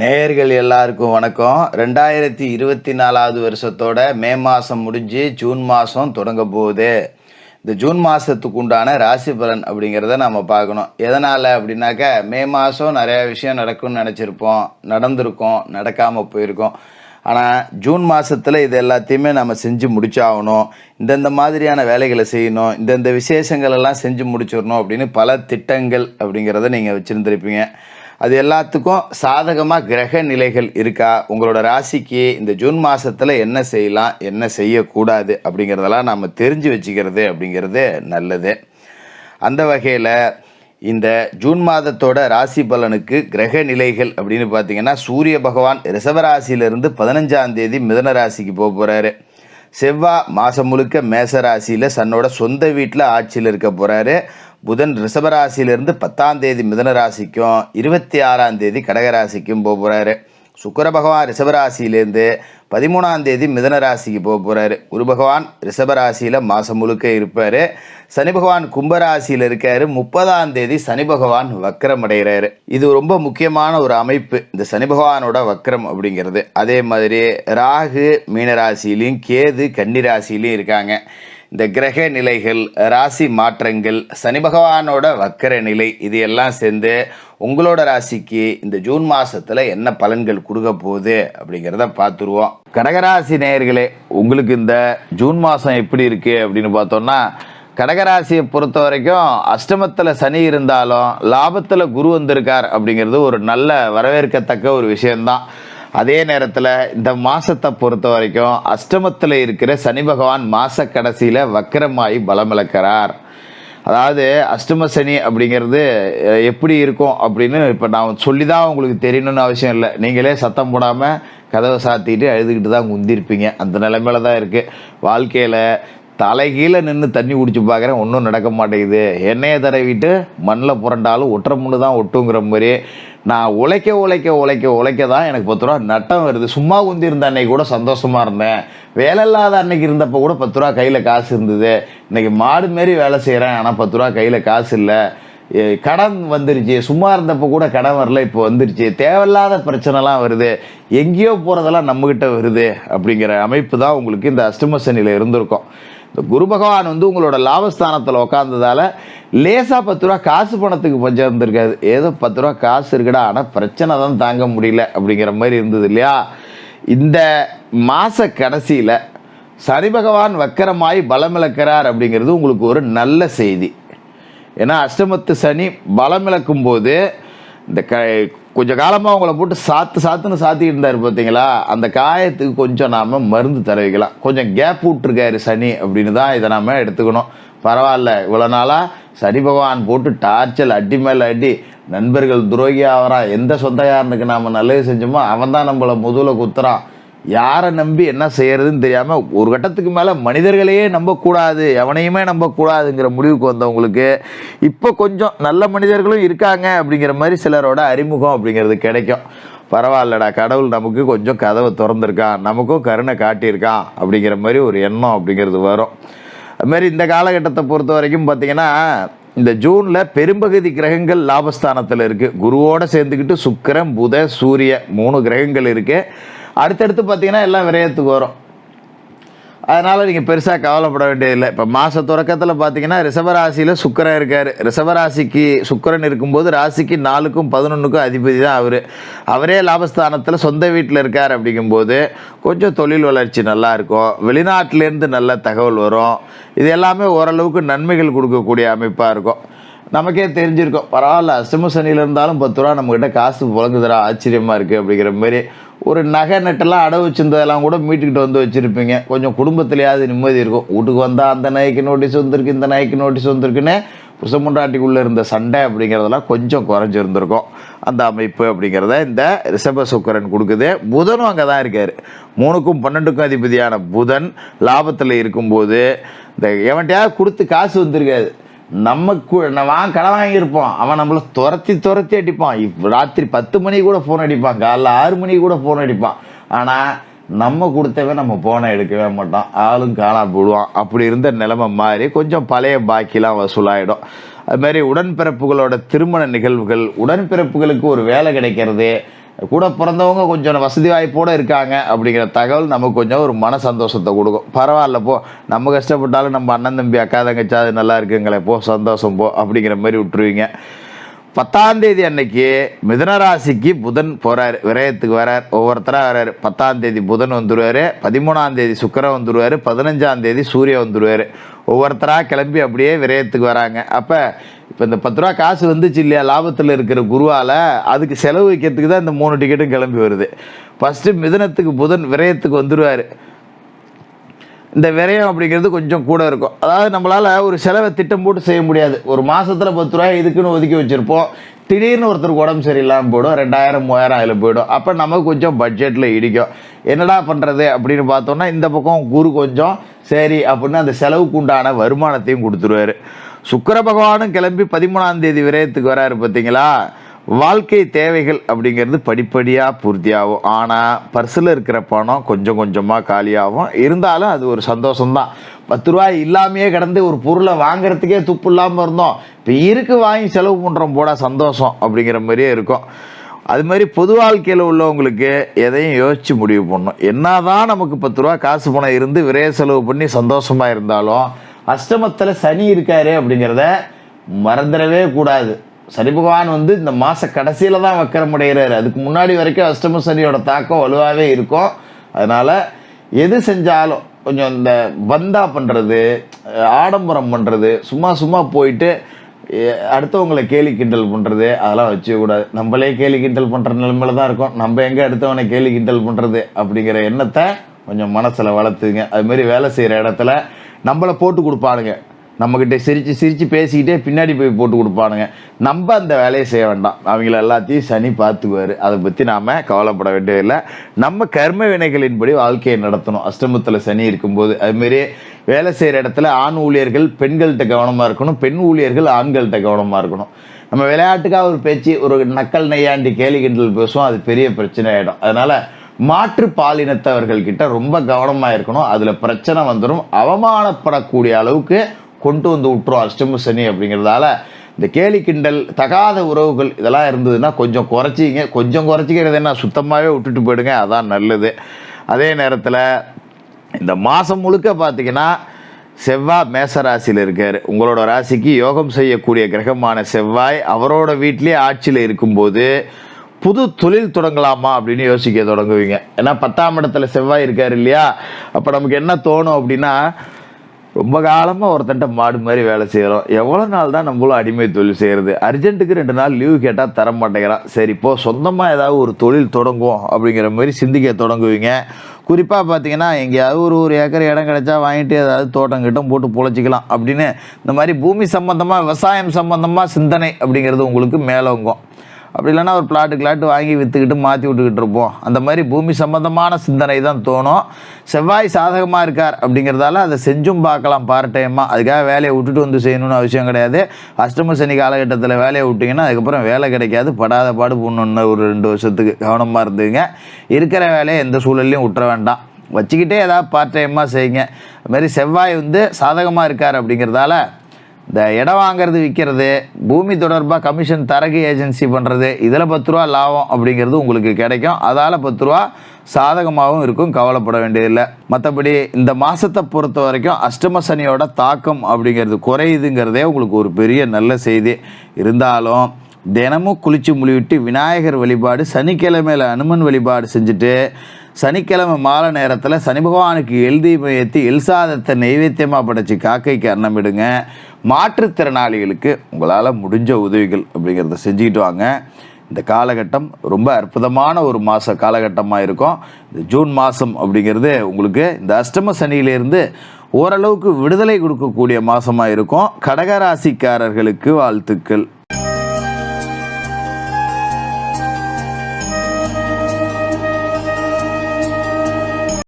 நேயர்கள் எல்லாருக்கும் வணக்கம். 2024வது வருஷத்தோட மே மாதம் முடிஞ்சு ஜூன் மாதம் தொடங்க போகுது. இந்த ஜூன் மாதத்துக்கு உண்டான ராசி பலன் அப்படிங்கிறத நம்ம பார்க்கணும். எதனால் அப்படின்னாக்கா, மே மாதம் நிறையா விஷயம் நடக்கும்னு நினச்சிருப்போம், நடந்திருக்கோம், நடக்காமல் போயிருக்கோம். ஆனால் ஜூன் மாதத்தில் இது எல்லாத்தையுமே நம்ம செஞ்சு முடிச்சாகணும், இந்தந்த மாதிரியான வேலைகளை செய்யணும், இந்தந்த விசேஷங்கள் எல்லாம் செஞ்சு முடிச்சிடணும் அப்படின்னு பல திட்டங்கள் அப்படிங்கிறத நீங்கள் வச்சுருந்துருப்பீங்க. அது எல்லாத்துக்கும் சாதகமாக கிரக நிலைகள் இருக்கா, உங்களோட ராசிக்கு இந்த ஜூன் மாதத்தில் என்ன செய்யலாம், என்ன செய்யக்கூடாது அப்படிங்கிறதெல்லாம் நம்ம தெரிஞ்சு வச்சுக்கிறது அப்படிங்கிறது நல்லது. அந்த வகையில் இந்த ஜூன் மாதத்தோட ராசி பலனுக்கு கிரக நிலைகள் அப்படின்னு பார்த்தீங்கன்னா, சூரிய பகவான் ரிஷபராசியிலிருந்து 15ஆம் தேதி மிதன ராசிக்கு போக போகிறாரு. செவ்வாய் மாதம் முழுக்க மேச ராசியில் தன்னோட சொந்த வீட்டில் ஆட்சியில் இருக்க போகிறாரு. புதன் ரிஷபராசியிலிருந்து 10ஆம் தேதி மிதன ராசிக்கும் 26ஆம் தேதி கடகராசிக்கும் போக போகிறாரு. சுக்கிர பகவான் ரிஷபராசியிலேருந்து 13ஆம் தேதி மிதன ராசிக்கு போக போகிறாரு. குரு பகவான் ரிஷபராசியில் மாதம் முழுக்க இருப்பார். சனி பகவான் கும்பராசியில் இருக்கார். 30ஆம் தேதி சனி பகவான் வக்கரம் அடைகிறாரு. இது ரொம்ப முக்கியமான ஒரு அமைப்பு, இந்த சனி பகவானோட வக்கரம் அப்படிங்கிறது. அதே மாதிரி ராகு மீனராசிலையும் கேது கன்னிராசிலையும் இருக்காங்க. இந்த கிரக நிலைகள், ராசி மாற்றங்கள், சனி பகவானோட வக்கர நிலை, இது எல்லாம் சேர்ந்து உங்களோட ராசிக்கு இந்த ஜூன் மாதத்தில் என்ன பலன்கள் கொடுக்க போகுது அப்படிங்கிறத பார்த்துருவோம். கடகராசி நேயர்களே, உங்களுக்கு இந்த ஜூன் மாதம் எப்படி இருக்குது அப்படின்னு பார்த்தோம்னா, கடகராசியை பொறுத்த வரைக்கும் அஷ்டமத்தில் சனி இருந்தாலும் லாபத்தில் குரு வந்திருக்கார் அப்படிங்கிறது ஒரு நல்ல வரவேற்கத்தக்க ஒரு விஷயந்தான். அதே நேரத்தில் இந்த மாதத்தை பொறுத்த வரைக்கும் அஷ்டமத்தில் இருக்கிற சனி பகவான் மாத கடைசியில் வக்கரமாகி பலமிழக்கிறார். அதாவது அஷ்டம சனி அப்படிங்கிறது எப்படி இருக்கும் அப்படின்னு இப்போ நான் சொல்லி தான் உங்களுக்கு தெரியணும்னு அவசியம் இல்லை. நீங்களே சத்தம் போடாமல் கதவை சாத்திட்டு அழுதுகிட்டு தான் குந்திருப்பீங்க. அந்த நிலைமையில தான் இருக்குது. வாழ்க்கையில் தலைகீழே நின்று தண்ணி குடிச்சு பார்க்குறேன், ஒன்றும் நடக்க மாட்டேங்குது. எண்ணெயை தடவிட்டு மண்ணில் புரண்டாலும் ஒட்டுற முன்னு தான் ஒட்டுங்கிற மாதிரி நான் உழைக்க உழைக்க உழைக்க உழைக்க தான் எனக்கு 10 ரூபா நட்டம் வருது. சும்மா குந்தி இருந்த அன்னைக்கு கூட சந்தோஷமாக இருந்தேன். வேலை இல்லாத அன்னைக்கு இருந்தப்போ கூட 10 ரூபா கையில் காசு இருந்தது. இன்றைக்கி மாடு மாரி வேலை செய்கிறேன், ஆனால் 10 ரூபா கையில் காசு இல்லை. கடன் வந்துருச்சு, சும்மா இருந்தப்போ கூட கடன் வரல, இப்போ வந்துருச்சு. தேவையில்லாத பிரச்சனைலாம் வருது, எங்கேயோ போகிறதெல்லாம் நம்மக்கிட்ட வருது அப்படிங்கிற அமைப்பு தான் உங்களுக்கு இந்த அஷ்டம சனியில் இருந்திருக்கும். இந்த குரு பகவான் உங்களோட லாபஸ்தானத்தில் உட்காந்ததால் லேசாக 10 ரூபா காசு பணத்துக்கு பஞ்சம் இருந்திருக்காது. ஏதோ 10 ரூபா காசு இருக்குடா, ஆனால் பிரச்சனை தான் தாங்க முடியல அப்படிங்கிற மாதிரி இருந்தது இல்லையா? இந்த மாத கடைசியில் சனி பகவான் வக்கரமாய் பலமிழக்கிறார் அப்படிங்கிறது உங்களுக்கு ஒரு நல்ல செய்தி. ஏன்னா அஷ்டமத்து சனி பலமிழக்கும் போது இந்த கொஞ்சம் காலமாக அவங்கள போட்டு சாத்துன்னு சாத்திட்டு இருந்தார் பார்த்தீங்களா, அந்த காயத்துக்கு கொஞ்சம் நாம் மருந்து தடவிக்கலாம். கொஞ்சம் கேப் விட்டுருக்காரு சனி அப்படின்னு தான் இதை நாம் எடுத்துக்கணும். பரவாயில்ல, இவ்வளோ நாளாக சனி பகவான் போட்டு டார்ச்சல் அடி மேலே அடி, நண்பர்கள் துரோகி ஆகிறான், எந்த சொந்தக்காரனுக்கு நாம் நல்லது செஞ்சோமோ அவன் தான் நம்மளை முதுகில் குத்துறான், யாரை நம்பி என்ன செய்யறதுன்னு தெரியாமல் ஒரு கட்டத்துக்கு மேலே மனிதர்களையே நம்பக்கூடாது, எவனையுமே நம்பக்கூடாதுங்கிற முடிவுக்கு வந்தவங்களுக்கு இப்போ கொஞ்சம் நல்ல மனிதர்களும் இருக்காங்க அப்படிங்கிற மாதிரி சிலரோட அறிமுகம் அப்படிங்கிறது கிடைக்கும். பரவாயில்லடா, கடவுள் நமக்கு கொஞ்சம் கதவை திறந்துருக்கான், நமக்கும் கருணை காட்டியிருக்கான் அப்படிங்கிற மாதிரி ஒரு எண்ணம் அப்படிங்கிறது வரும். அதுமாரி இந்த காலகட்டத்தை பொறுத்த வரைக்கும் பார்த்திங்கன்னா, இந்த ஜூனில் பெரும்பகுதி கிரகங்கள் லாபஸ்தானத்தில் இருக்குது. குருவோடு சேர்ந்துக்கிட்டு சுக்கிரன் புத சூரிய 3 கிரகங்கள் இருக்குது. அடுத்தடுத்து பார்த்தீங்கன்னா எல்லாம் விரயத்துக்கு வரும். அதனால் நீங்கள் பெருசாக கவலைப்பட வேண்டியதில்லை. இப்போ மாத தொடக்கத்தில் பார்த்தீங்கன்னா ரிஷபராசியில் சுக்கிரன் இருக்கார். ரிஷபராசிக்கு சுக்கிரன் இருக்கும்போது ராசிக்கு 4க்கும் 11க்கும் அதிபதி தான் அவரே லாபஸ்தானத்தில் சொந்த வீட்டில் இருக்கார். அப்படிங்கும்போது கொஞ்சம் தொழில் வளர்ச்சி நல்லாயிருக்கும், வெளிநாட்டிலேருந்து நல்ல தகவல் வரும். இது எல்லாமே ஓரளவுக்கு நன்மைகள் கொடுக்கக்கூடிய அமைப்பாக இருக்கும். நமக்கே தெரிஞ்சிருக்கோம், பரவாயில்ல அஷ்டம சனியில் இருந்தாலும் 10 ரூபா நம்மக்கிட்ட காசு புழங்குதுரா, ஆச்சரியமாக இருக்குது அப்படிங்கிற மாதிரி. ஒரு நகை நட்டெல்லாம் அடவு வச்சுருந்ததெல்லாம் கூட மீட்டுக்கிட்டு வந்து வச்சுருப்பீங்க. கொஞ்சம் குடும்பத்துலையாவது நிம்மதி இருக்கும். வீட்டுக்கு வந்தால் அந்த நாய்க்கு நோட்டீஸ் வந்திருக்கு, இந்த நாய்க்கு நோட்டீஸ் வந்திருக்குன்னு புருஷமுண்டாட்டிக்குள்ளே இருந்த சண்டை அப்படிங்கிறதெல்லாம் கொஞ்சம் குறைஞ்சிருந்துருக்கும். அந்த அமைப்பு அப்படிங்கிறத இந்த ரிஷப சுக்கிரன் கொடுக்குது. புதனும் அங்கே தான் இருக்கார். 3க்கும் 12க்கும் அதிபதியான புதன் லாபத்தில் இருக்கும்போது இந்த எவன்ட்டையாவது கொடுத்து காசு வந்திருக்காது. நம்ம கடன் வாங்கியிருப்போம், அவன் நம்மளை துரத்தி அடிப்பான். ராத்திரி 10 மணி கூட ஃபோன் அடிப்பான், காலைல 6 மணி கூட ஃபோன் அடிப்பான். ஆனால் நம்ம கொடுத்தவன் நம்ம ஃபோனை எடுக்கவே மாட்டான், ஆளும் காணா போடுவான். அப்படி இருந்த நிலைமை மாதிரி கொஞ்சம் பழைய பாக்கிலாம் வசூலாகிடும். அதுமாதிரி உடன்பிறப்புகளோட திருமண நிகழ்வுகள், உடன்பிறப்புகளுக்கு ஒரு வேலை கிடைக்கிறது, கூட பிறந்தவங்க கொஞ்சம் வசதி வாய்ப்போடு இருக்காங்க அப்படிங்கிற தகவல் நமக்கு கொஞ்சம் ஒரு மன சந்தோஷத்தை கொடுக்கும். பரவாயில்ல போ, நம்ம கஷ்டப்பட்டாலும் நம்ம அண்ணன் தம்பி அக்கா தங்கச்சா அது நல்லா இருக்குங்களே, போ சந்தோஷம் போ அப்படிங்கிற மாதிரி விட்டுருவீங்க. 10ஆம் தேதி அன்னைக்கு மிதுனராசிக்கு புதன் போகிறார், விரயத்துக்கு வரார். ஒவ்வொருத்தராக வர்றாரு. 10ஆம் தேதி புதன் வந்துடுவார், 13ஆம் தேதி சுக்கிரன் வந்துடுவார், 15ஆம் தேதி சூரியன் வந்துடுவார். ஒவ்வொருத்தராக கிளம்பி அப்படியே விரயத்துக்கு வராங்க. அப்போ இப்போ இந்த 10 ரூபா காசு வந்துச்சு இல்லையா, லாபத்தில் இருக்கிற குருவால் அதுக்கு செலவு வைக்கிறதுக்கு தான் இந்த 3 டிக்கெட்டும் கிளம்பி வருது. ஃபஸ்ட்டு மிதுனத்துக்கு புதன் விரயத்துக்கு வந்துடுவார். இந்த விரயம் அப்படிங்கிறது கொஞ்சம் கூட இருக்கும். அதாவது நம்மளால் ஒரு செலவை திட்டம் போட்டு செய்ய முடியாது. ஒரு மாதத்தில் 10 ரூபாய் இதுக்குன்னு ஒதுக்கி வச்சுருப்போம். திடீர்னு ஒருத்தருக்கு உடம்பு சரியில்லாமல் போய்டும், 2000 3000 அதில் போய்டும். அப்போ நமக்கு கொஞ்சம் பட்ஜெட்டில் இடிக்கும். என்னடா பண்ணுறது அப்படின்னு பார்த்தோன்னா இந்த பக்கம் குரு கொஞ்சம் சரி அப்படின்னு அந்த செலவுக்கு உண்டான வருமானத்தையும் கொடுத்துருவார். சுக்கிர பகவானும் கிளம்பி 13ஆம் தேதி விரயத்துக்கு வராரு. பார்த்தீங்களா, வாழ்க்கை தேவைகள் அப்படிங்கிறது படிப்படியாக பூர்த்தியாகும். ஆனால் பர்ஸில் இருக்கிற பணம் கொஞ்சம் கொஞ்சமாக காலியாகும். இருந்தாலும் அது ஒரு சந்தோஷம்தான். 10 ரூபாய் இல்லாமையே கிடந்து ஒரு பொருளை வாங்குறதுக்கே துப்பு இல்லாமல் இருந்தோம், இப்போ இருக்கு வாங்கி செலவு பண்ணுறோம் போட சந்தோஷம் அப்படிங்கிற மாதிரியே இருக்கும். அது மாதிரி பொது வாழ்க்கையில் உள்ளவங்களுக்கு எதையும் யோசித்து முடிவு பண்ணணும். என்ன தான் நமக்கு 10 ரூபா காசு பணம் இருந்து விரைய செலவு பண்ணி சந்தோஷமாக இருந்தாலும் அஷ்டமத்தில் சனி இருக்காரு அப்படிங்கிறத மறந்துடவே கூடாது. சனி பகவான் இந்த மாத கடைசியில் தான் வக்கரமடைகிறாரு. அதுக்கு முன்னாடி வரைக்கும் அஷ்டம சனியோட தாக்கம் வலுவாகவே இருக்கும். அதனால் எது செஞ்சாலும் கொஞ்சம் இந்த பந்தா பண்ணுறது, ஆடம்பரம் பண்ணுறது, சும்மா சும்மா போயிட்டு அடுத்தவங்களை கேலி கிண்டல் பண்ணுறது அதெல்லாம் வச்சுக்கூடாது. நம்மளே கேலி கிண்டல் பண்ணுற நிலைமையில தான் இருக்கும். நம்ம எங்கே அடுத்தவனை கேலி கிண்டல் பண்ணுறது அப்படிங்கிற எண்ணத்தை கொஞ்சம் மனசில் வளர்த்துங்க. அதுமாரி வேலை செய்கிற இடத்துல நம்மளை போட்டு கொடுப்பானுங்க, நம்மக்கிட்ட சிரித்து பேசிக்கிட்டே பின்னாடி போய் போட்டு கொடுப்பானுங்க. நம்ம அந்த வேலையை செய்ய வேண்டாம். அவங்கள எல்லாத்தையும் சனி பார்த்துக்குவார். அதை பற்றி நாம் கவலைப்பட வேண்டியதில்லை. நம்ம கர்ம வினைகளின்படி வாழ்க்கையை நடத்தணும் அஷ்டமத்தில் சனி இருக்கும்போது. அதுமாரி வேலை செய்கிற இடத்துல ஆண் ஊழியர்கள் பெண்கள்கிட்ட கவனமாக இருக்கணும், பெண் ஊழியர்கள் ஆண்கள்கிட்ட கவனமாக இருக்கணும். நம்ம விளையாட்டுக்காக ஒரு பேச்சு, ஒரு நக்கல் நையாண்டி கேலி கிண்டல் பேசுவோம், அது பெரிய பிரச்சனை ஆகிடும். அதனால் மாற்று பாலினத்தவர்கள்கிட்ட ரொம்ப கவனமாக இருக்கணும். அதில் பிரச்சனை வந்துடும், அவமானப்படக்கூடிய அளவுக்கு கொண்டு விட்டுரும் அஷ்டம சனி அப்படிங்கிறதால இந்த கேலி கிண்டல், தகாத உறவுகள் இதெல்லாம் இருந்ததுன்னா கொஞ்சம் குறைச்சிங்க. கொஞ்சம் குறைச்சிக்கிறது என்ன, சுத்தமாகவே விட்டுட்டு போயிடுங்க, அதான் நல்லது. அதே நேரத்தில் இந்த மாதம் முழுக்க பார்த்திங்கன்னா செவ்வாய் மேசராசியில் இருக்கார். உங்களோட ராசிக்கு யோகம் செய்யக்கூடிய கிரகமான செவ்வாய் அவரோட வீட்டிலே ஆட்சியில் இருக்கும்போது புது தொழில் தொடங்கலாமா அப்படின்னு யோசிக்க தொடங்குவீங்க. ஏன்னா 10ஆம் இடத்துல செவ்வாய் இருக்கார் இல்லையா. அப்போ நமக்கு என்ன தோணும் அப்படின்னா, ரொம்ப காலமாக ஒருத்தன்ட்ட மாடு மாதிரி வேலை செய்கிறோம், எவ்வளோ நாள் தான் நம்மளும் அடிமை தொழில் செய்கிறது, அர்ஜென்ட்டுக்கு 2 நாள் லீவு கேட்டால் தர மாட்டேங்கிறான், சரி இப்போது சொந்தமாக ஏதாவது ஒரு தொழில் தொடங்குவோம் அப்படிங்கிற மாதிரி சிந்திக்க தொடங்குவீங்க. குறிப்பாக பார்த்தீங்கன்னா எங்கேயாவது ஒரு ஏக்கர் இடம் கிடைச்சா வாங்கிட்டு ஏதாவது தோட்டம் கிட்டம் போட்டு பொழைச்சிக்கலாம் அப்படின்னு இந்த மாதிரி பூமி சம்மந்தமாக விவசாயம் சம்மந்தமாக சிந்தனை அப்படிங்கிறது உங்களுக்கு மேலோங்கும். அப்படி இல்லைன்னா ஒரு பிளாட்டு வாங்கி விற்றுக்கிட்டு மாற்றி விட்டுக்கிட்டு இருப்போம். அந்த மாதிரி பூமி சம்பந்தமான சிந்தனை தான் தோணும். செவ்வாய் சாதகமாக இருக்கார் அப்படிங்கிறதால அதை செஞ்சும் பார்க்கலாம் பார்ட் டைமாக. அதுக்காக வேலையை விட்டுட்டு செய்யணும்னு அவசியம் கிடையாது. அஷ்டம சனி காலகட்டத்தில் வேலையை விட்டிங்கன்னா அதுக்கப்புறம் வேலை கிடைக்காது, படாத பாடு போடணுன்னு ஒரு 2 வருஷத்துக்கு கவனமாக இருந்துங்க. இருக்கிற வேலையை எந்த சூழல்லையும் விட்டுற வேண்டாம், வச்சுக்கிட்டே ஏதாவது பார்ட் டைமாக செய்யுங்க. அதுமாதிரி செவ்வாய் சாதகமாக இருக்கார் அப்படிங்கிறதால இந்த இடம் வாங்கிறது விற்கிறது, பூமி தொடர்பாக கமிஷன் தரகு ஏஜென்சி பண்ணுறது, இதில் 10 ரூபா லாபம் அப்படிங்கிறது உங்களுக்கு கிடைக்கும். அதால் 10 ரூபா சாதகமாகவும் இருக்கும், கவலைப்பட வேண்டியதில்லை. மற்றபடி இந்த மாதத்தை பொறுத்த வரைக்கும் அஷ்டம சனியோட தாக்கம் அப்படிங்கிறது குறையுதுங்கிறதே உங்களுக்கு ஒரு பெரிய நல்ல செய்தி. இருந்தாலும் தினமும் குளித்து முழுவிட்டு விநாயகர் வழிபாடு, சனிக்கிழமையில் அனுமன் வழிபாடு செஞ்சுட்டு சனிக்கிழமை மாலை நேரத்தில் சனி பகவானுக்கு தீபம் ஏற்றி எல்சாதத்தை நைவேத்தியமாக படைச்சி காக்கைக்கு அன்னமிடுங்க. மாற்றுத்திறனாளிகளுக்கு உங்களால் முடிஞ்ச உதவிகள் அப்படிங்கிறத செஞ்சுக்கிட்டு வாங்க. இந்த காலகட்டம் ரொம்ப அற்புதமான ஒரு காலகட்டமாக இருக்கும். இந்த ஜூன் மாதம் அப்படிங்கிறது உங்களுக்கு இந்த அஷ்டம சனியிலேருந்து ஓரளவுக்கு விடுதலை கொடுக்கக்கூடிய மாதமாக இருக்கும். கடகராசிக்காரர்களுக்கு வாழ்த்துக்கள்.